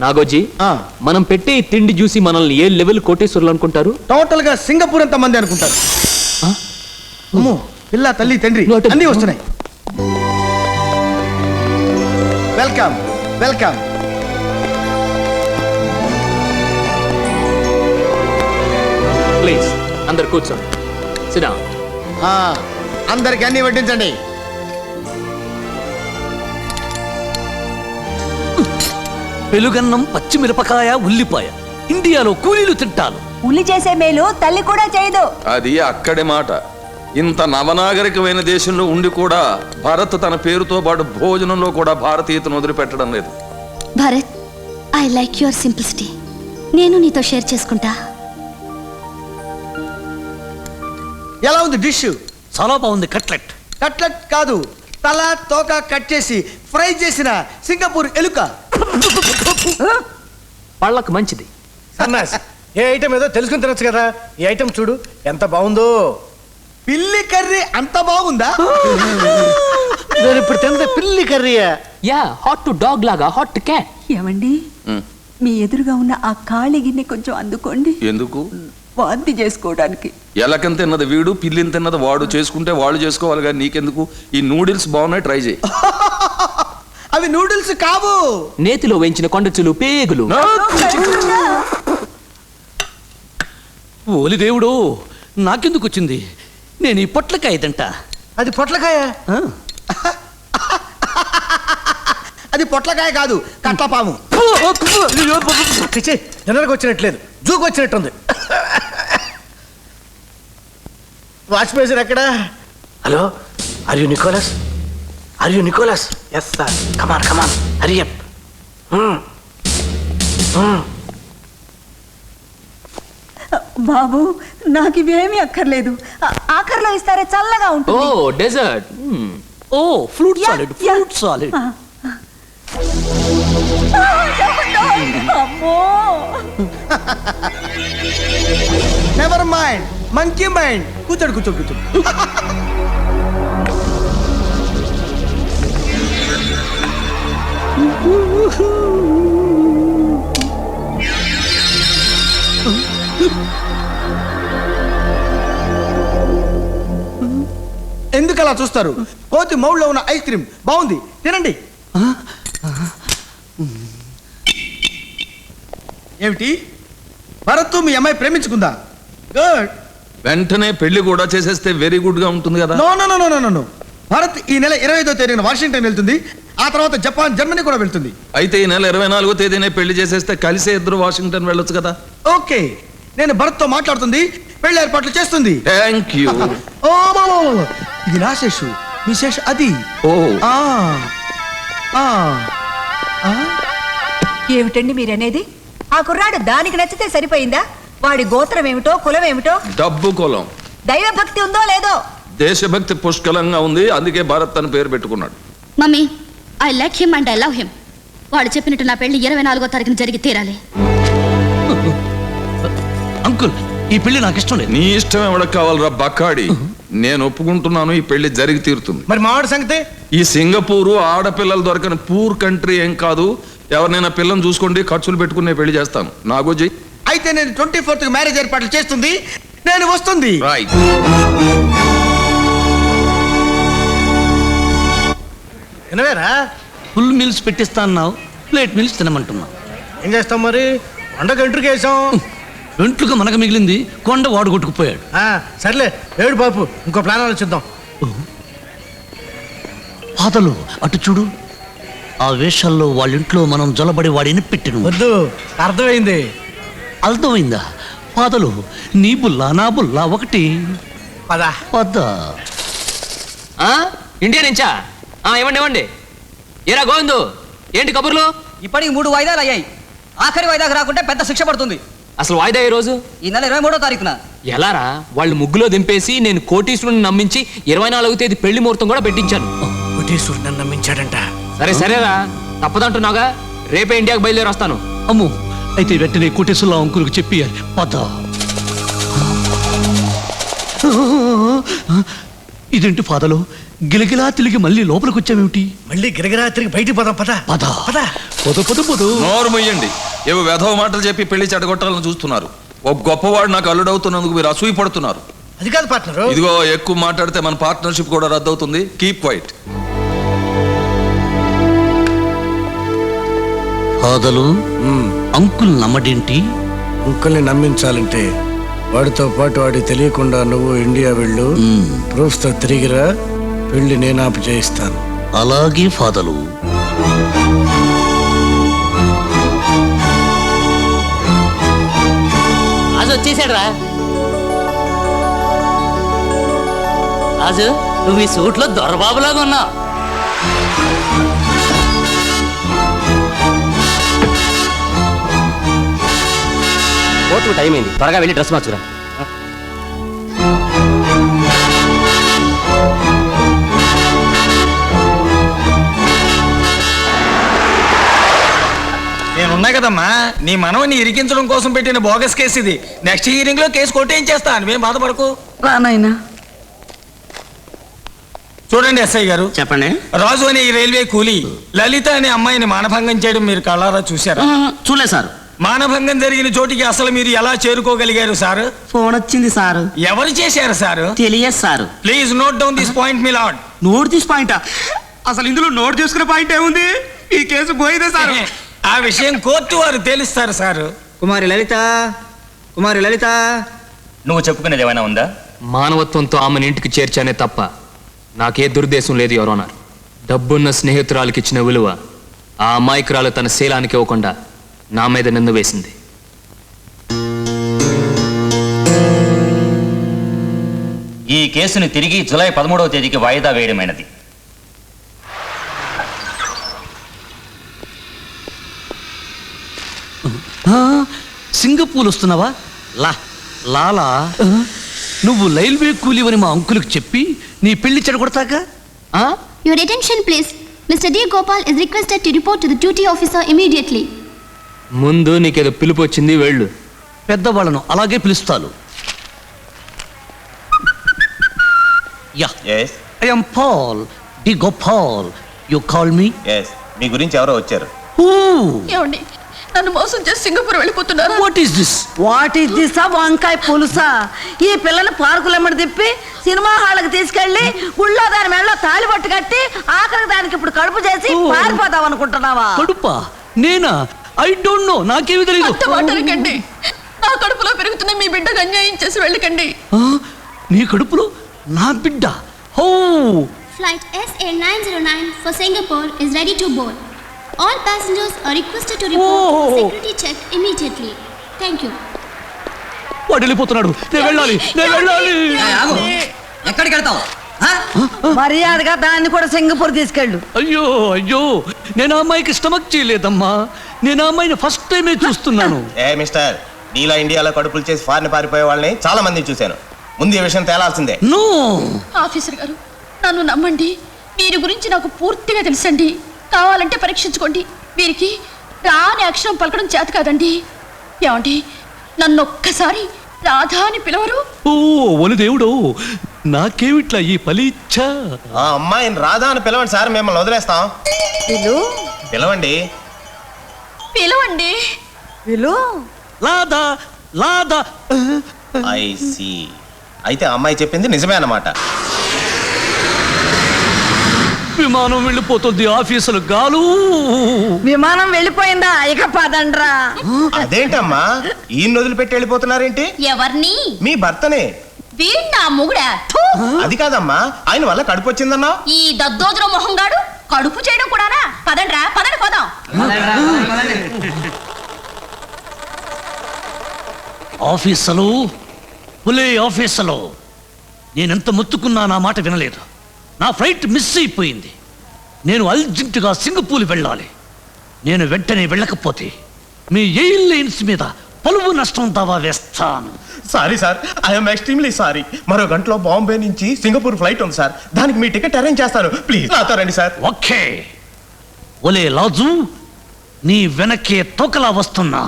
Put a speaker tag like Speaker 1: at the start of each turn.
Speaker 1: నాగోజీ మనం పెట్టే ఈ తిండి చూసి మనల్ని ఏ లెవెల్ కోటేశ్వరులు అనుకుంటారు?
Speaker 2: టోటల్ గా సింగపూర్ అంత మంది అనుకుంటారు. అమ్మో, పిల్ల తల్లి తండ్రి అన్నీ వస్తున్నాయి. Welcome welcome.
Speaker 1: ప్లీజ్ అందరు కూర్చోండి. సినా
Speaker 2: అందరికి అన్ని వడ్డించండి.
Speaker 3: పెలుగన్నం, పచ్చిమిరపకాయ, ఉల్లిపాయ ఇండియాలో కూలీలు తింటారు.
Speaker 4: ఉల్లి చేసే మేలు తల్లి కూడా చేయదు.
Speaker 5: అది అక్కడి మాట. ఇంత నవనాగరికమైన దేశంలో ఉండి కూడా భారత్ తన పేరుతో పాటు భోజనంలో కూడా భారతీయతను వదిలిపెట్టడం లేదు.
Speaker 6: Bharat, I like your simplicity. నేను నీతో షేర్ చేసుకుంటా.
Speaker 2: ఎలా ఉంది డిష్?
Speaker 3: చాలా బాగుంది. కట్లెట్.
Speaker 2: కట్లెట్ కాదు, తల తోక కట్ చేసి ఫ్రై చేసిన సింగపూర్ ఎలుక.
Speaker 1: పళ్ళకు మంచిది.
Speaker 7: సన్నాస్, ఏ ఐటమ్ ఏదో తెలుసుకుని తినొచ్చు కదా. ఈ ఐటమ్ చూడు ఎంత బాగుందో.
Speaker 2: పిల్లి కర్రీ అంత బాగుందా?
Speaker 7: నేను ఇప్పుడు తిన్నది పిల్లి కర్రీయా?
Speaker 1: యా, హాట్ టు డాగ్ లాగా హాట్ టు క్యాట్.
Speaker 4: ఏమండి, మీ ఎదురుగా ఉన్న ఆ ఖాళీ గిన్నె కొంచెం అందుకోండి.
Speaker 5: ఎందుకు?
Speaker 4: వాంతి చేసుకోవడానికి.
Speaker 5: ఎలకని తిన్నది వీడు, పిల్లిని తిన్నది వాడు. చేసుకుంటే వాళ్ళు చేసుకోవాలి కానీ నీకెందుకు? ఈ నూడిల్స్ బాగున్నాయి, ట్రై చేయి.
Speaker 2: అవి నూడిల్స్ కావు,
Speaker 1: నేతిలో వేయించిన కొండచులు పేగులు.
Speaker 3: ఓలి దేవుడు, నాకెందుకు వచ్చింది? నేను ఈ పొట్లకాయ తింటా.
Speaker 7: అది పొట్లకాయ?
Speaker 2: అది పొట్లకాయ కాదు, కట్లపాము.
Speaker 7: జనరకు వచ్చినట్లేదు, జూకు వచ్చినట్టుంది. వాచ్ మేజర్ ఎక్కడా? Hello, are you Nicholas? Are you Nicholas? Yes sir. Come on come on, hurry up.
Speaker 4: బాబు, నాకు ఇవేమీ అక్కర్లేదు. ఆఖరిలో ఇస్తారే, చల్లగా
Speaker 1: ఓ
Speaker 4: ఉంటుంది.
Speaker 1: Dessert.
Speaker 3: Oh fruit salad, fruit salad.
Speaker 4: అమ్మో,
Speaker 2: నెవర్ మైండ్, మంకీ మైండ్. కూర్చోడు కూర్చోడు కూర్చోడు. ఎందుకు అలా చూస్తారు? కోతి మౌల్లో ఉన్న ఐస్ క్రీమ్ బాగుంది, తినండి. ఏమిటి, భరత్ మీ అమ్మాయి ప్రేమించుకుందా? గుడ్.
Speaker 5: వెంటనే పెళ్లి కూడా చేసేస్తే వెరీ గుడ్ గా ఉంటుంది కదా.
Speaker 2: No no no no no no. Bharat ఈ నెల 25వ తేదీన వాషింగ్టన్ వెళ్తుంది. ఆ తర్వాత జపాన్, జర్మనీ కూడా వెళ్తుంది.
Speaker 5: అయితే ఈ నెల 24వ తేదీనే పెళ్లి చేసేస్తే కలిసే ఇద్దరు వాషింగ్టన్ వెళ్ళొచ్చు కదా.
Speaker 2: ఓకే, నేను భరత్ తో మాట్లాడుతుంది, పెళ్లి ఏర్పాట్లు చేస్తుంది.
Speaker 5: Thank you.
Speaker 2: ఓ ఇది నా శేషు, మీ శేషు అది.
Speaker 5: ఓ
Speaker 2: ఆ ఆ ఆ.
Speaker 4: ఏమిటండి మీరనేది? ఆ కుర్రాడు దానికి నచ్చితే సరిపోయిందా? వాడి గోత్రం ఏమిటో, కులం ఏమిటో,
Speaker 5: డబ్బు కులం,
Speaker 4: దైవభక్తి ఉందో లేదో?
Speaker 5: దేశభక్తి పుష్కలంగా ఉంది, అందుకే భారత్ అని పేరు పెట్టుకున్నాడు.
Speaker 6: Mummy, I like him and I love him. వాడు చెప్పినట్టు నా పెళ్లి 24వ తారీఖున జరిగి తీరాలి.
Speaker 3: అంకుల్, ఈ పెళ్లి నాకు ఇష్టం లేదు.
Speaker 5: నీ ఇష్టం ఎవడకు కావాలరా బక్కాడి. నేను ఒప్పుకుంటున్నాను, ఈ పెళ్లి జరిగి తీరుతుంది.
Speaker 7: మరి మావాడి సంగతి?
Speaker 5: ఈ సింగపూరు ఆడపిల్లలు దొరకని పూర్ కంట్రీ ఏం కాదు. ఎవరినైనా పిల్లని చూసుకోండి, ఖర్చులు పెట్టుకునే పెళ్లి చేస్తాను. నాగోజీ,
Speaker 2: అయితే నేను 24th మ్యారేజ్ ఏర్పాట్లు చేస్తుంది, నేను వస్తుంది.
Speaker 5: రైట్.
Speaker 7: వినవేరా?
Speaker 3: ఫుల్ మీల్స్ పెట్టిస్తా అన్నావు, ప్లేట్ మీల్స్ తినమంటున్నావు.
Speaker 7: ఏం చేస్తాం మరి? వండకు ఎంట్రుకు వేసాం.
Speaker 3: వెంట్రుక మనకు మిగిలింది, కొండ వాడు కొట్టుకుపోయాడు.
Speaker 7: సర్లే, ఏడు బాపు, ఇంకో ప్లాన్ ఆలోచిద్దాం.
Speaker 3: పాతలు అటు చూడు. ఆ వేషాల్లో వాళ్ళింట్లో మనం జొలబడి వాడిని పెట్టిను.
Speaker 7: వద్దు, అర్థమైంది.
Speaker 3: అర్థమైందా? పాతలు నీ బుల్లా నా బుల్లా ఒకటి.
Speaker 7: పదా
Speaker 3: పద.
Speaker 1: ఇండియా నుంచా? ఇవ్వండి ఇవ్వండి. ఏరా గోవిందు, ఏంటి కబుర్లు?
Speaker 8: ఇప్పటికి 3 వాయిదాలు అయ్యాయి. ఆఖరి వాయిదాకు రాకుంటే పెద్ద శిక్ష పడుతుంది.
Speaker 1: అసలు వాయిదా ఏ రోజు?
Speaker 8: ఈ నెల 23వ తారీఖున.
Speaker 1: ఎలారా? వాళ్ళు ముగ్గులో దింపేసి నేను కోటీశ్వరుని నమ్మించి 24వ తేదీ పెళ్లి ముహూర్తం కూడా పెట్టించాను.
Speaker 7: కోటేశ్వరుడు నన్ను నమ్మించాడంట.
Speaker 1: సరే సరేరా, తప్పదంటున్నాగా. రేపే ఇండియాకి బయలుదేరి వస్తాను.
Speaker 3: అమ్మో, అయితే వెంటనే కోటేశ్వరరావు అంకుల్కి చెప్పి పద. ఇదేంటి ఫాదలు, గిలగిలా తిరిగి మళ్ళీ లోపలికి వచ్చావేమిటి?
Speaker 7: మళ్ళీ గిరగిరా తిరిగి బయటికి పోదాం పద
Speaker 3: పద
Speaker 7: పద
Speaker 3: పొద పొద పొద.
Speaker 5: నోరు మొయ్యండి. ఏవో వెధవ మాటలు చెప్పి పెళ్లి చెడగొట్టాలని చూస్తున్నారు. ఒక గొప్పవాడు నాకు అల్లుడవుతున్నందుకు మీరు అసూయ పడుతున్నారు.
Speaker 7: అది కాదు పార్ట్నర్.
Speaker 5: ఇదిగో ఎక్కువ మాట్లాడితే మన పార్ట్నర్షిప్ కూడా రద్దవుతుంది. Keep quiet.
Speaker 3: ఫాదరు, అంకుల్ నమ్మడేంటి?
Speaker 7: అంకుల్ని నమ్మించాలంటే వాడితో పాటు వాడికి తెలియకుండా నువ్వు ఇండియా వెళ్ళు, ప్రూఫ్ తో తిరిగిరా, పెళ్లి నేను ఆపు చేయిస్తాను.
Speaker 3: అలాగే ఫాదరు.
Speaker 8: రాజు వచ్చేసాడు రా. రాజు, నువ్వు ఈ సూట్లో దొరబాబులాగా ఉన్నావు. కోర్టు టైం అయింది, త్వరగా వెళ్ళి డ్రెస్ మార్చురా.
Speaker 2: నేనున్నా కదమ్మా, నీ మనవని ఇరికించడం కోసం పెట్టిన బోగస్ కేసు ఇది. నెక్స్ట్ హియరింగ్ లో కేసు కొట్టేయించేస్తా, నువ్వేం బాధపడకు.
Speaker 8: రానాయనా.
Speaker 2: చూడండి ఎస్ఐ గారు,
Speaker 8: చెప్పండి.
Speaker 2: రాజు అనే ఈ రైల్వే కూలీ లలిత అనే అమ్మాయిని మానభంగం చేయడం మీరు కళ్ళారా చూశారా?
Speaker 8: చూలే సార్.
Speaker 2: మానభంగం జరిగిన చోటికి అసలు మీరు ఎలా చేరుకోగలిగారు సార్?
Speaker 8: ఫోన్ వచ్చింది సారు.
Speaker 2: ఎవరు చేశారు సార్?
Speaker 8: తెలియదు sir.
Speaker 2: Please note down this point me lord.
Speaker 8: Note తీసి పాయింట్? అసలు ఇందులో నోట్ చేసుకునే పాయింట్ ఏముంది? ఈ కేసు పోయిదే సార్.
Speaker 2: ఆ విషయం కోర్టు వారు తెలుస్తారు సార్.
Speaker 8: కుమారి లలిత, కుమారి లలిత,
Speaker 9: నువ్వు చెప్పుకునేది ఏమైనా ఉందా?
Speaker 1: మానవత్వంతో ఆమెను ఇంటికి చేర్చానే తప్ప నాకే దుర్దేశం లేదు ఎవరన్నారు. డబ్బున్న స్నేహితురాలకి ఇచ్చిన విలువ ఆ అమాయకురాలు తన శీలానికి ఇవ్వకుండా నా మీద నింద వేసింది.
Speaker 9: ఈ కేసును తిరిగి జూలై 13వ తేదీకి వాయిదా వేయడమైనది.
Speaker 3: సింగపూర్ వస్తున్నావా? లాలా, నువ్వు రైల్వే కూలీవని మా అంకులకు చెప్పి నీ పెళ్లి చెడగొడతాక?
Speaker 6: Your attention please. Mr. D. Gopal is requested to report to the duty officer immediately.
Speaker 1: ముందు నీకేదో పిలుపు వచ్చింది, వెళ్ళు.
Speaker 3: పెద్దవాళ్ళను అలాగే పిలుస్తాను. Yeah,
Speaker 9: yes
Speaker 3: I am Paul D Gopal. You call me?
Speaker 9: Yes. మీ గురించి ఎవరో వచ్చారు.
Speaker 6: ఏమండి, నన్ను మోసం చేసి సింగపూర్ వెళ్ళిపోతున్నారు.
Speaker 3: What is this?
Speaker 10: What is this? వంకాయ పులుసా? ఈ పిల్లని పార్కులమ్మడి తిప్పి సినిమా హాళ్ళకి తీసుకెళ్లి గుళ్ళో దాని మెడలో తాళి పట్టు కట్టి ఆఖరికి దానికి ఇప్పుడు కడుపు చేసి పారిపోదాం అనుకుంటున్నావా?
Speaker 3: కడుపా? నేనా? ఐ డోంట్ నో, నాకేమీ తెలియదు.
Speaker 6: మాటలకండి, నా కడుపులో పెరుగుతున్న మీ బిడ్డకు అన్యాయం చేసి వెళ్ళకండి.
Speaker 3: నీ కడుపులో నా బిడ్డ? How?
Speaker 6: Flight SA909 for Singapore is ready to board. All passengers are requested to report security check immediately. Thank you.
Speaker 3: వాడు వెళ్ళిపోతున్నాడు. నేను వెళ్ళాలి, నేను వెళ్ళాలి.
Speaker 8: ఎక్కడికి వెళ్తావు?
Speaker 10: మర్యాదగా దాన్ని కూడా సింగపూర్ తీసుకెళ్ళు.
Speaker 3: అయ్యో అయ్యో, నేను ఆ అమ్మాయికి స్టమక్ చేయలేదమ్మా. నేను ఆ అమ్మాయిని ఫస్ట్ టైమే చూస్తున్నాను.
Speaker 9: ఏ మిస్టర్, నీలా ఇండియాలో కడుపులు చేసి ఫారిన్ పారిపోయే వాళ్ళని చాలా మందిని చూశాను. ముందు ఈ విషయం తేలాల్సిందే.
Speaker 3: నో
Speaker 6: ఆఫీసర్ గారు, నన్ను నమ్మండి. వీరి గురించి నాకు పూర్తిగా తెలుసండి. కావాలంటే పరీక్షించుకోండి. వీరికి రాని అక్షరం పలకడం చేత కాదండి. ఏమండి, నన్ను ఒక్కసారి రాధా అని పిలవరు?
Speaker 3: ఓ ఒలి దేవుడు, నాకేమిట్లా ఈ పలిచ్చ?
Speaker 9: ఆ అమ్మాయిని రాధా అని పిలవండి సార్, మిమ్మల్ని వదిలేస్తాం. పిలవండి.
Speaker 6: పిలవండి.
Speaker 3: లాదా లాదా.
Speaker 9: I see. అయితే అమ్మాయి చెప్పింది నిజమే అన్నమాట.
Speaker 3: విమానం వెళ్ళిపోతుంది. ఆఫీసులు గాలు.
Speaker 10: విమానం వెళ్ళిపోయిందా? ఇక పదండ్రా.
Speaker 9: అదేంటమ్మా ఈయన్ని వదిలిపెట్టి వెళ్ళిపోతున్నారేంటి?
Speaker 6: ఎవరిని?
Speaker 9: మీ భర్తనే.
Speaker 6: వీడు నా మొగుడా?
Speaker 9: అది కాదమ్మా, ఆయన వల్ల కడుపు వచ్చిందన్నా.
Speaker 6: ఈ దద్దోజుల మొహంగాడు కడుపు చేయడం కూడానా? పదండ్రా, పదండి పోదాం.
Speaker 3: ఆఫీసులు, పులే ఆఫీసులు, నేనెంత మొత్తుకున్నా నా మాట వినలేదు. నా ఫ్లైట్ మిస్ అయిపోయింది. నేను అర్జెంటుగా సింగపూర్ వెళ్ళాలి. నేను వెంటనే వెళ్ళకపోతే మీ ఎయిర్లైన్స్ మీద పలువు నష్టం దావా వేస్తాను.
Speaker 9: Sorry sir, I'm extremely sorry. మరో గంటలో బాంబే నుంచి సింగపూర్ ఫ్లైట్ ఉంది సార్. దానికి మీ టికెట్ అరేంజ్ చేస్తాను. ప్లీజ్ నాతో రండి సార్.
Speaker 3: ఓకే. ఒలే లాజు, నీ వెనకే తోకలా వస్తున్నా.